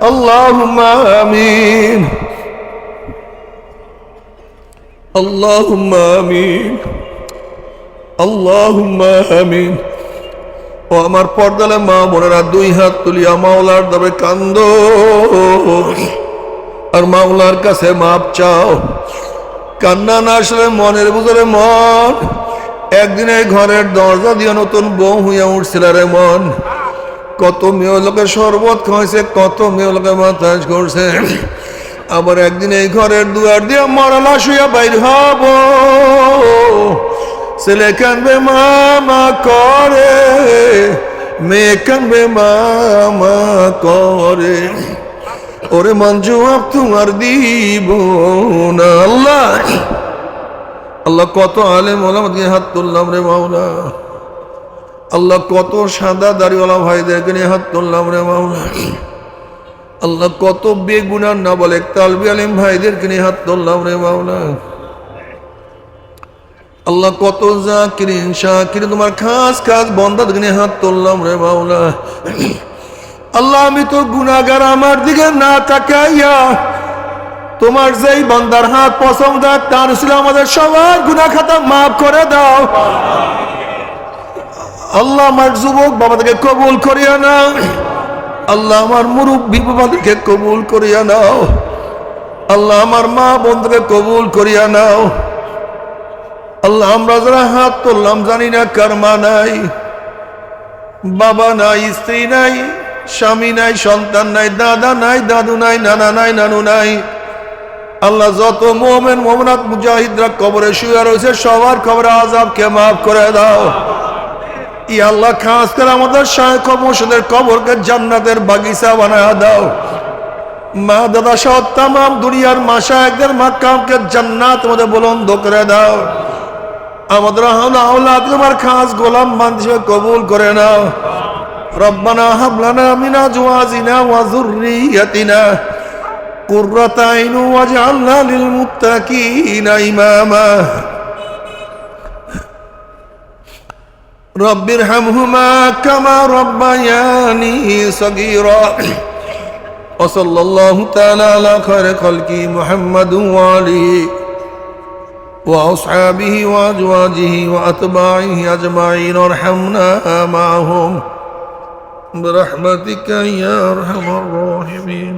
আল্লাহুম্মা আমিন, আল্লাহুম্মা আমিন, আল্লাহুম্মা আমিন। ও আমার পর্দালে মা বোনেরা, দুই হাত তুলিয়া মাওলার দরবারে কান্দো আর মাওলার কাছে মাপ চাও। কান্না না আসলে মনের ভিতরে মন একদিন এই ঘরের দরজা দিয়ে নতুন বউ হইয়া উঠছিল রে মন। কত মেয়ে লোকে শরবত খাওয়াইছে, কত মেয়ে লোকে মাথাজ করছে, আবার একদিন এই ঘরের দুয়ার দিয়ে মরা লাশ হইয়া বাইর হব। ছেলে কানবে মামা করে, মেয়ে কানবে মামা করে, ওরে মন জবাব তোমার দিব না। আল্লাহ আল্লাহ কত আলেম ওলামা দিয়ে হাত তুললাম রে মাওলা। আল্লাহ কত সাদা দাড়িওয়ালা ভাইদেরকে নিয়ে হাত তুললাম রে মাওলা। আল্লাহ কত বেগুনার না বলে তালবি আলিম ভাইদেরকে নিয়ে হাত তুললাম রে মাওলা। আল্লাহ কত জাকিরিন শাকিরিন তোমার খাস খাস বন্দাদেরকে নিয়ে হাত তুললাম রে মাওলা। আল্লাহ আমি তো গুনাহগার, আমার দিকে না তাকাইয়া তোমার যেই বান্দার হাত পছন্দ তার ছিল আমাদের সবার গুনাহ খাতা মাফ করে দাও। আল্লাহ আমার যুবক বাবাদেরকে কবুল করিয়া নাও। আল্লাহ আমার মুরব্বী বাবাদেরকে কবুল করিয়া নাও। আল্লাহ আমার মা বোনদেরকে কবুল করিয়া নাও। আল্লাহ আমরা যারা হাত তুললাম জানি না কার মা নাই, বাবা নাই, স্ত্রী নাই, স্বামী নাই, সন্তান নাই, দাদা নাই, দাদু নাই, নানা নাই, নানু নাই। আল্লাহ যত মুমিন মুমিনাত মুজাহিদরা কবরে শুয়ে রয়েছে সবার কবরে আযাবকে মাফ করে দাও। ই আল্লাহ খাস করে আমাদের শায়খ মুর্শিদের কবরকে জান্নাতের বাগিচা বানায়া দাও। মা দাদা সহ তামাম দুনিয়ার মাশায়েখদের মাকামকে জান্নাতের মধ্যে বুলন্দ করে দাও। আমাদের আওলাদ তোমার খাস গোলাম বান্দিকে কবুল করে নাও। রব্বানা হাব লানা মিন আজওয়াজিনা ওয়া যুররিয়াতিনা কুররাতা আইন ওয়াজআলনা লিল মুত্তাকিনা ইমামা। রব্বিরহামহুমা কামা রব্বায়ানি সগীরা। ওয়া সাল্লাল্লাহু তাআলা আলা খায়রি খালকি মুহাম্মাদিন ওয়া আলিহি ওয়া আসহাবিহি ওয়া আজওয়াজিহি ওয়া আতবাইহি আজমাইন ওয়ারহামনা মাআহুম বিরহমাতিকা ইয়া আরহামার রাহিমিন।